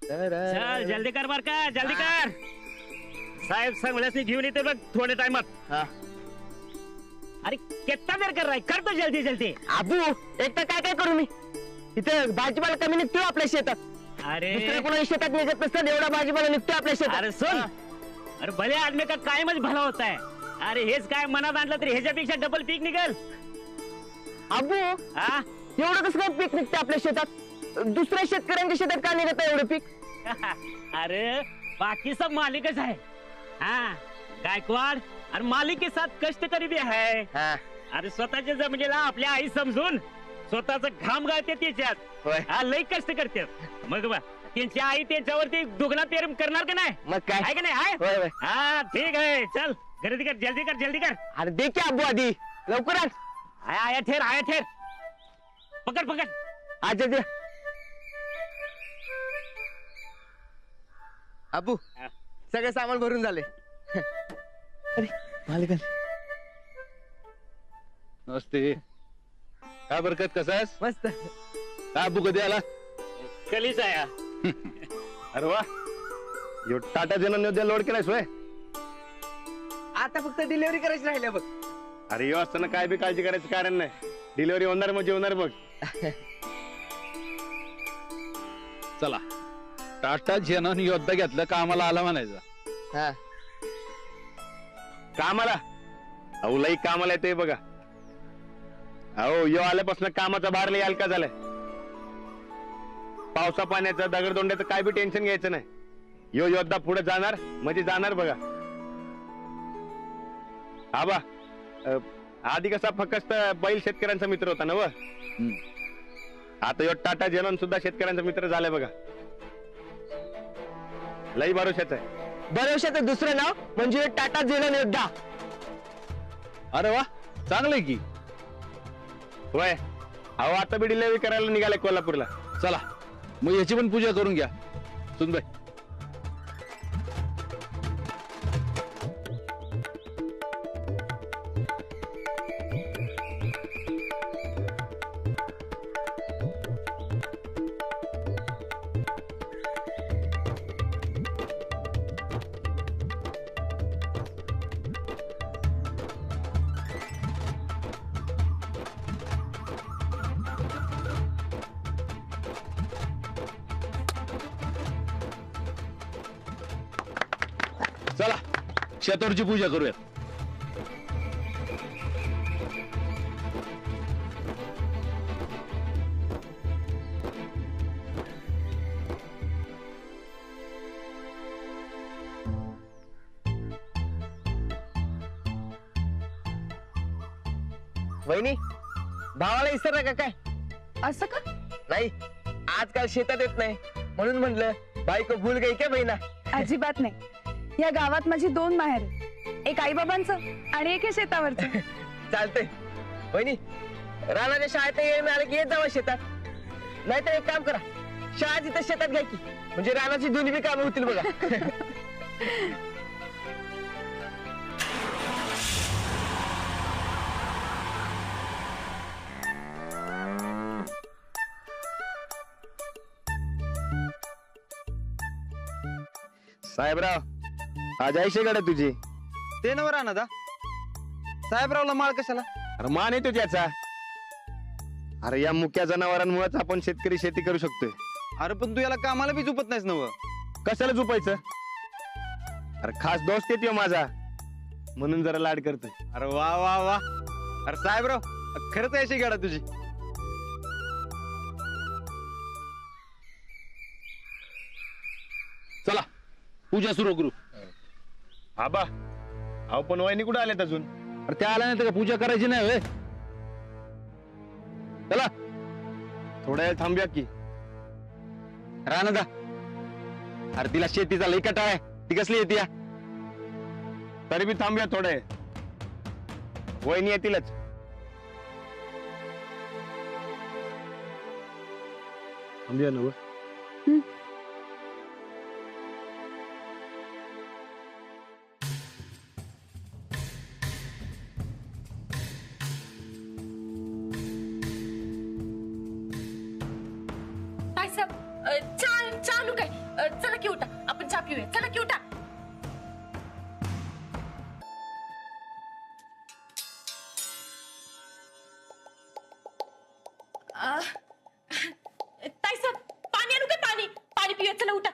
चल जल्दी कर बर का, जल्दी कर. साहेब सांगल्यास घेऊन येते बघ थोड्या टाइमात. अरे कितना देर कर रहा है, कर तो जल्दी जल्दी. आबू एक तर काय काय करू मी इथे भाजीपाला कमी निघतो आपल्या शेतात. अरे दुसऱ्या कोणा शेतात निघत नसतात एवढा भाजीपाला निघतो आपल्या शेतात. अरे सुन, अरे भले आदमी का कायमच भला होता है. अरे हेच काय मनात आणलं तरी ह्याच्यापेक्षा डबल पीक निघल. आबू हा एवढं कसं काय पीक निघतं आपल्या शेतात, दुसऱ्या शेतकऱ्यांच्या शेतात का निघत एवढं पीक. अरे बाकी सब मालिकच है. हाँ गायकवाड और मालिक के साथ कष्टकरी भी है. अरे स्वतःच्या जमिनीला आपल्या आई समजून स्वतःच घाम गाळते त्याच्यात. हा लई कष्ट करते. मग बा त्यांची आई त्यांच्यावरती दुगना प्रेम करणार का नाही. मग काय आहे का नाही आहे. होय होय. हा ठीक आहे चल गर्दी कर, जल्दी कर जल्दी कर. अरे दे की आबू आधी लवकर आण. आया ठेर आया ठेर. पकड पकड. आज दे अबू सगळे सामान भरून झाले. अरे मालिक नमस्ते. काय बरकत कसा आहेस. मस्त. काय अबू कधी आला. कलीच आया. अरे वा यो टाटा जनन लोड केलाय सोय. आता फक्त डिलिव्हरी करायची राहिल्या बघ. अरे यो असताना काय बी काळजी करायचं कारण नाही. डिलिव्हरी होणार म्हणजे होणार बघ. चला टाटा जनन योद्धा घेतलं कामाला आला म्हणायचं. हा कामाला अहो लई कामाला येते बघा. अहो यो आल्यापासून कामाचा भार लई हलका झालाय. पावसा पाण्याचं दगडदोंड्याचं काय बी टेन्शन घ्यायचं नाही. यो योद्धा पुढे जाणार म्हणजे जाणार बघा. आबा आधी कसा फक्त बैल शेतकऱ्यांचा मित्र होता ना व. आता यो टाटा जनन सुद्धा शेतकऱ्यांचा मित्र झालाय बघा. लई भरोशाच आहे. भरवशाचं दुसरं नाव म्हणजे टाटा जेनन योद्धा. अरे वा चांगलंय की. होय अहो आता बी डिलिव्हरी करायला निघाले कोल्हापूरला. चला मग याची पण पूजा करून घ्या सुनबाई. चला शेतावरची पूजा करूया. वहिनी भावाला विसरला का काय. असं का. नाही आजकाल शेतात येत नाही म्हणून म्हटलं बायको भूल गई क्या बहिणा. अजिबात नाही. या गावात माझी 2 माहेर आहेत. एक आई बाबांचं आणि एक हे शेतावरचं. चालतंय वहिनी राणाच्या शाळेत येईल मिळालं की येत जावा शेतात. नाहीतर एक काम करा शाळा तिथं शेतात घ्या की म्हणजे राणाची दोन्ही बी कामं होतील बघा. साहेबराव आज आयशे गाड्या तुझी. ते नवर आणा साहेबरावला माळ कशाला. अरे मान येतो त्याचा. अरे या मुक्या जनावरांमुळेच आपण शेतकरी शेती करू शकतोय. अरे पण तू याला कामाला बी झुपत नाहीस नव. कशाला झुपायचं. अरे खास दोस्त येतो माझा म्हणून जरा लाड करतोय. अरे वा वा वा. अरे साहेबराव खरंच यायची गाडा तुझी. चला पूजा सुरू करू. आबा अहो पण वहिनी कुठे आल्यात अजून. अरे त्या आल्या नाही तर पूजा करायची नाही होय. चला थोड्या वेळ थांबूया की. रानदा अरे तिला शेतीचा लई कटाळ आहे. ती कसली येते तरी बी थांबूया थोडे. वहिनी येतीलच. थांबूया ना. काय सब चालू काय चला की उठा आपण चहा पिऊया चला की उठा ताई साहेब पाणी आणू काय पाणी पाणी पिऊया चला उठा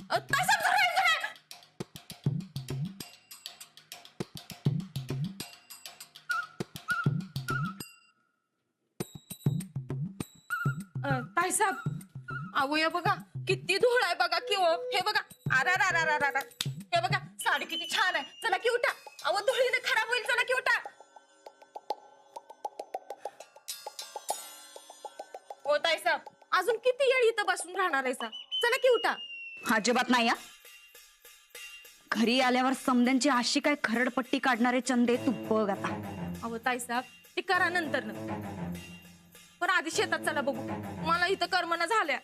ताई साहेब जरा ताई साहेब अहो या बघा किती धूळ आहे बघा की हो हे बघा अरा हे बघा साडी किती छान आहे चला की उठा अहो धुळीने खराब होईल चला की उठा हो ताई साहेब अजून किती वेळ इथं बसून राहणार आहे सा चला की उठा अजिबात नाही. घरी आल्यावर समद्यांची अशी काय खरडपट्टी काढणारे चंदे तू बघ आता. अहो ताई साहेब ती करा नंतर पण आधी शेतात चला बघू मला इथं कर्मना झाल्या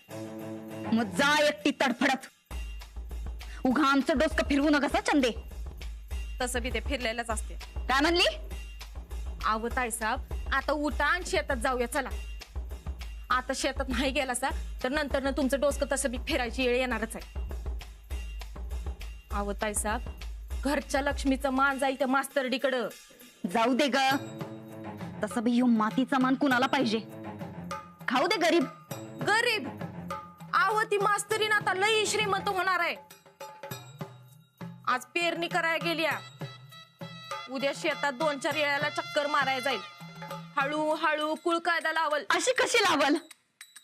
मग जा एकटी तडफडत. उघा आमचं डोसकं फिरवू नका चंदे. तसं बी ते फिरलेलंच असते. काय म्हणली? अहो ताई साहेब आता उठा आणि शेतात जाऊया चला. आता शेतात नाही गेला सा तर नंतर तुमचं डोसकं तसं बी फिरायची वेळ येणारच आहे. अहो ताई साहेब घरच्या लक्ष्मीचं मान जाईल त्या मास्तरडीकडं. जाऊ दे ग. तसं बी ह्यो मातीचा मान कुणाला पाहिजे. खाऊ दे गरीब. गरीब अहो ती मास्तरीन आता लई श्रीमंत होणार आहे. आज पेरणी करायला गेल्या उद्या शेतात 2-4 वेळाला चक्कर मारायला जाईल. हळूहळू कुळ कायदा लावल. अशी कशी लावल?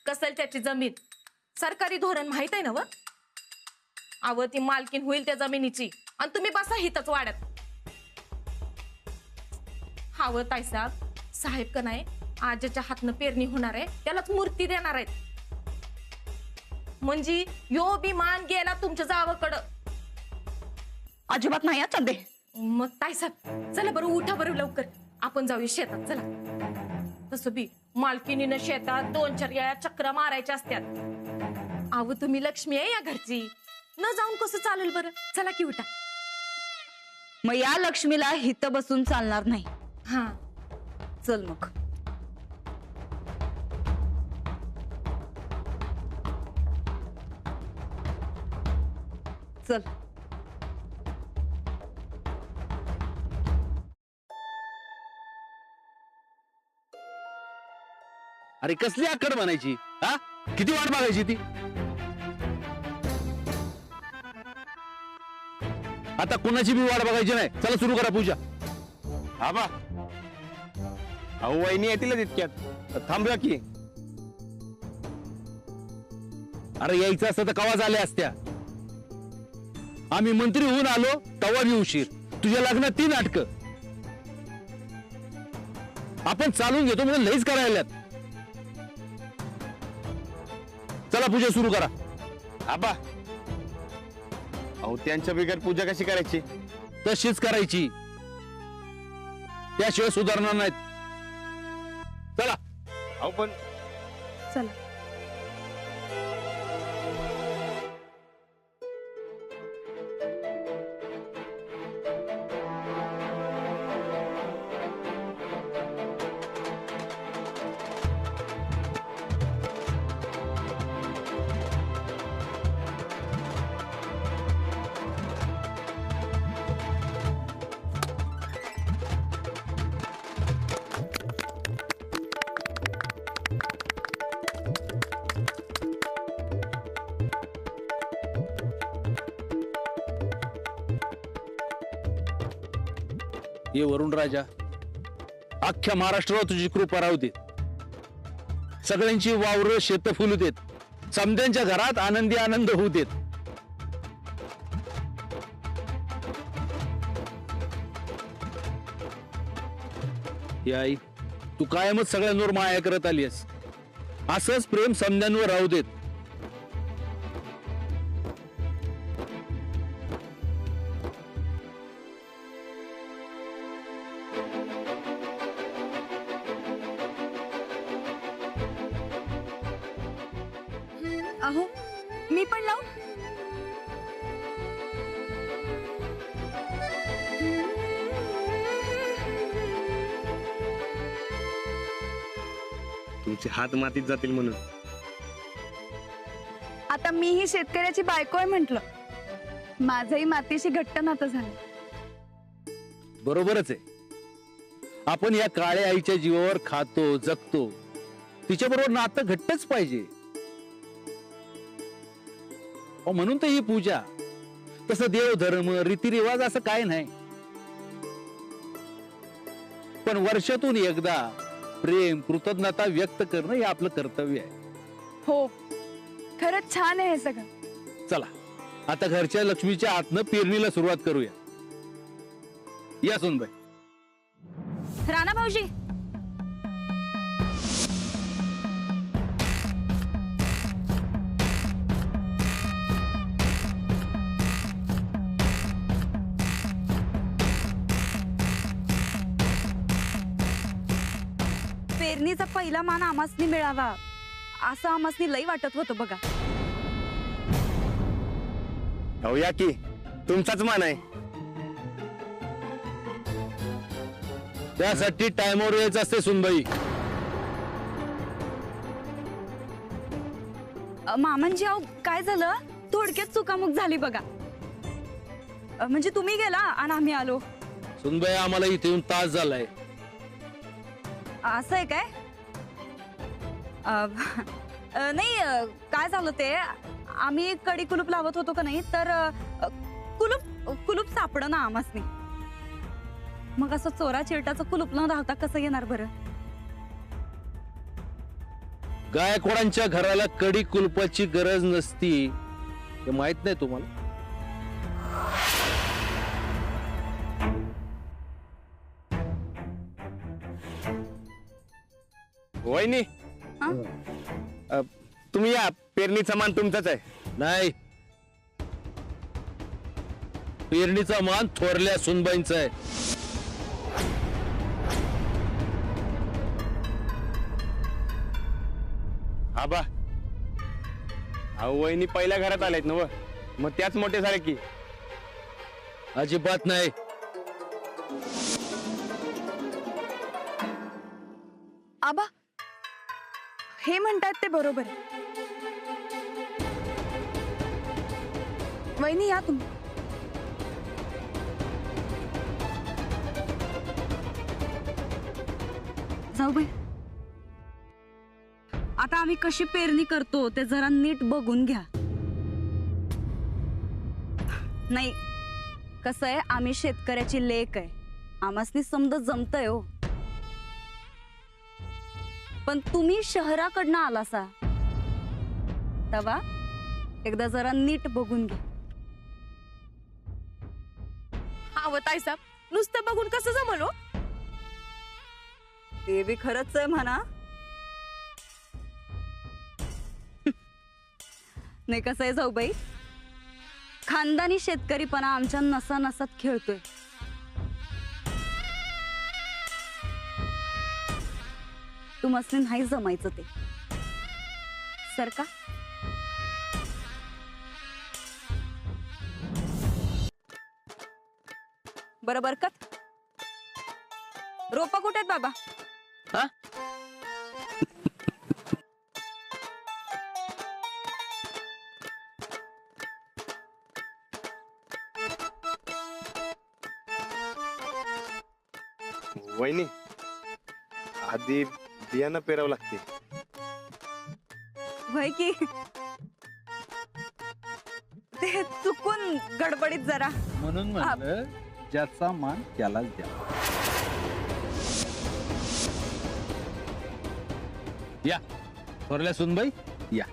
कसल त्याची जमीन सरकारी धोरण माहित आहे ना व. अव ती मालकीन होईल त्या जमिनीची आणि तुम्ही बसा हितच वाड्यात. हाव ताई साहेब का नाही आजच्या हातनं पेरणी होणार आहे त्यालाच मूर्ती देणार आहेत. म्हणजे यो बी मान गेला तुमच्या जावाकडं. अजिबात नाही चंदे. मग ताई साहेब चला बरं उठा बरं लवकर आपण जाऊया शेतात चला. तसं बी मालकीनीनं शेतात 2-4 वेळा चक्र मारायच्या असतात. अहो तुम्ही लक्ष्मी आहे या घरची न जाऊन कसं चालेल बरं चला की उठा. मग या लक्ष्मीला हित बसून चालणार नाही. हा चल मग. चल. अरे कसली आकड म्हणायची हा? किती वाट बघायची ती? आता कुणाची बी वाट बघायची नाही. चला सुरू करा पूजा. आबा अहो वहिनी येतील इतक्यात थांबूया की. अरे यायचं असतं तर कवा झाल्या असत्या. आम्ही मंत्री होऊन आलो तवा बी उशीर. तुझ्या लग्नात 3 नाटकं आपण चालून घेतो म्हणून लईच करायला. चला पूजा सुरू करा. आबा अहो त्यांच्या बिगर पूजा कशी करायची? तशीच करायची. त्याशिवाय सुधारणार नाहीत. चला. अहो पण चला. ये वरुण राजा अख्ख्या महाराष्ट्रावर तुझी कृपा राहू दे. सगळ्यांची वावर शेत फुलू देत. समद्यांच्या घरात आनंदी आनंद होऊ देत. हे आई तू कायमच सगळ्यांवर माया करत आलीस. असंच प्रेम समद्यांवर राहू देत. अहो मी पण लावू. तुमचे हात मातीत जातील म्हणून. आता मीही शेतकऱ्याची बायको आहे म्हंटल, माझंही मातीशी घट्ट नातं झालं. बरोबरच आहे. आपण या काळ्या आईच्या जीवावर खातो जगतो, तिच्याबरोबर नातं घट्टच पाहिजे. म्हणून तर ही पूजा. तसं देव धर्म रीतिरिवाज असं काय नाही, पण वर्षातून एकदा प्रेम कृतज्ञता व्यक्त करणं हे आपलं कर्तव्य आहे. हो, खरंच छान आहे हे सगळं. चला आता घरच्या लक्ष्मीच्या हातनं पेरणीला सुरुवात करूया. या सुनबाई. राणा भाऊजी, पेरणीचा पहिला मान आमासनी मिळावा असं आमासनी लई वाटत होतं बघा. अहो या की, तुमचाच मान आहे. त्यासाठी टाइमवर यायचं असते सुनबाई. मामांजी, अहो काय झालं, थोडक्यात चुकामुक झाली बघा. म्हणजे तुम्ही गेला आणि आम्ही आलो. सुनबाई, आम्हाला इथे येऊन तास झालाय. असं आहे काय? नाही, काय झालं ते, आम्ही कडी कुलूप लावत होतो का नाही, तर कुलूप सापडं ना आमासनी. मग असं चोरा चिरटाचं कुलूप न धावता कसं येणार बरं? गायकवाडांच्या घराला कडी कुलपाची गरज नसती हे माहित नाही तुम्हाला? वहिनी, तुम्ही या, पेरणीचा मान तुमचाच आहे. नाही, पेरणीचा मान थोरल्या सुनबाईंचा आहे. आबा, अहो वहिनी पहिल्या घरात आलेत ना, मग त्याच मोठे झाले की. अजिबात नाही. आबा, हे म्हणतात ते बरोबर आहे. वहिनी, या तुम्ही. जाऊ बाई, आता आम्ही कशी पेरणी करतो ते जरा नीट बघून घ्या. नाही, कसं आहे, आम्ही शेतकऱ्याची लेक आहे, आमासनी समज जमतंय हो. पण तुम्ही शहराकडनं आलासा तवा एकदा जरा नीट बघून घ्या. हा ताई साहेब, नुसतं बघून कसं जमलो? ते बी खरंच आहे म्हणा. नाही, कसं आहे जाऊबाई, खानदानी शेतकरीपणा आमच्या नसा नसात खेळतोय. तुम्हाला नाही जमायचं ते. सरका. बरं बरकत, रोपा कुठे आहेत बाबा? हा? वहिनी, आधी बियाणं पेरावं लागते. वय की ते चुकून गडबडीत जरा. म्हणून म्हटलं ज्याचा मान त्यालाच द्या. या थोरल्या सुनबाई, या.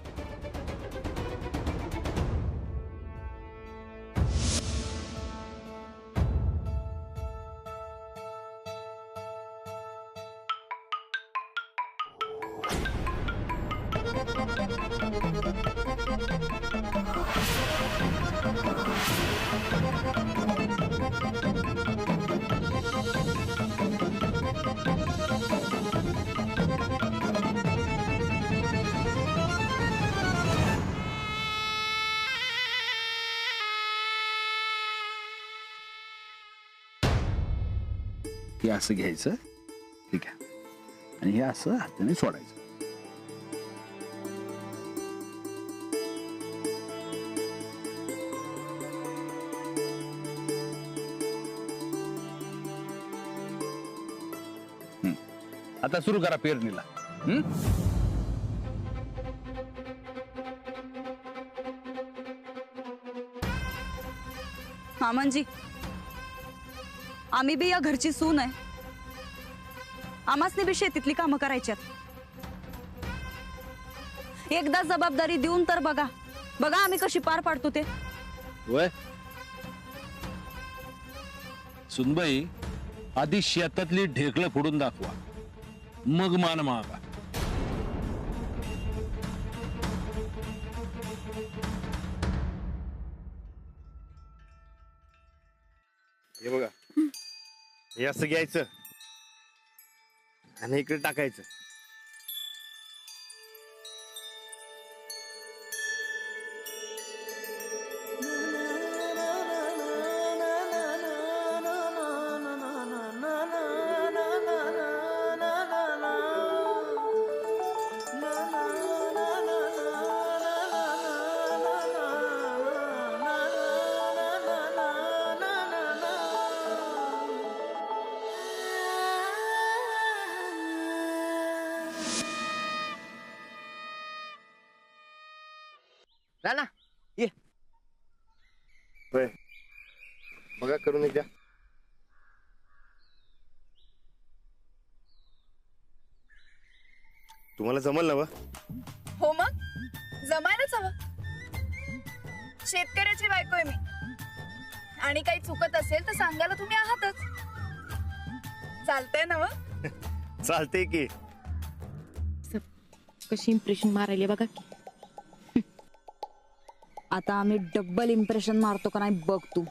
हे असं घ्यायचं, ठीक आहे, आणि हे असं हाताने सोडायचं. आता सुरू करा पेरणीला. मामांजी, आम्ही बी या घरची सून आहे. आम्हासनी बी शेतीतली कामं करायच्यात. एकदा जबाबदारी देऊन तर बघा बघा आम्ही कशी पार पाडतो ते. वय सुनबाई, आधी शेतातली ढेकळं फोडून दाखवा, मग मान मागा. हे बघा, हे असं घ्यायचं आणि इकडे टाकायचं. राणा ये. होय, बघा करून एकदा. तुम्हाला जमल ना वा? हो मग जमायलाच हवं. शेतकऱ्याची बायको आहे मी, आणि काही चुकत असेल तर सांगायला तुम्ही आहातच. चालतंय ना मग? चालते की. कशी इम्प्रेशन मारायले बघा की. आता आम्ही डबल इम्प्रेशन मारतो का नाही बघ तू.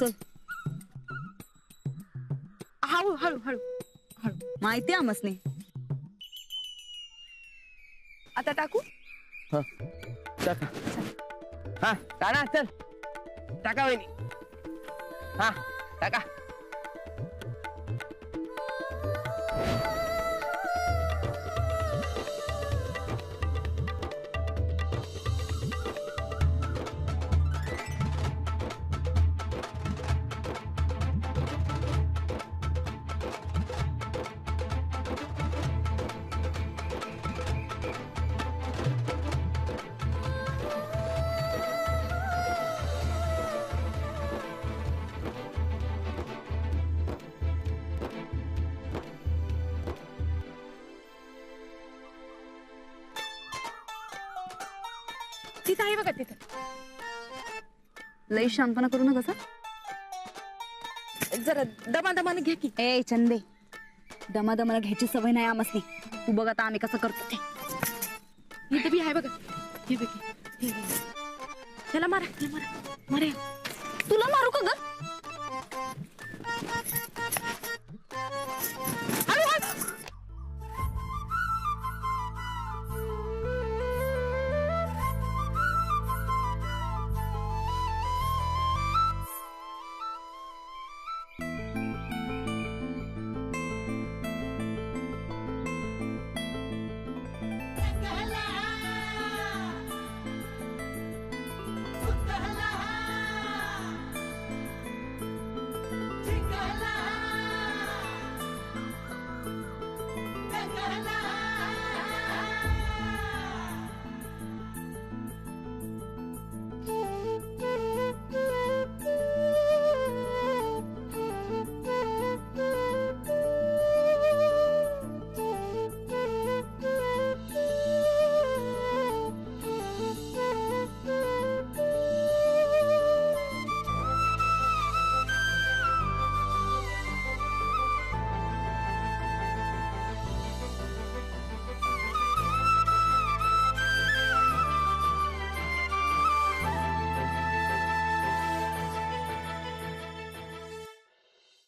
चल, हळू हळू हळू. माहिती आहे आमसनी. आता टाकू? टाका. हा राणा चल टाका वहिनी. हा टाका. तिथं आहे बघा तिथं. लई शांतपणा करू नका. जरा दमादमाने घ्या की. ए चंदे, दमादमाला घ्यायची सवय नाही आमसनी. तू बघ आता आम्ही कसं करतो ते. इथं बी आहे बघा. हे बघ, हे बघ. त्याला मारा, त्याला मारा, मारा. तुला मारू का ग?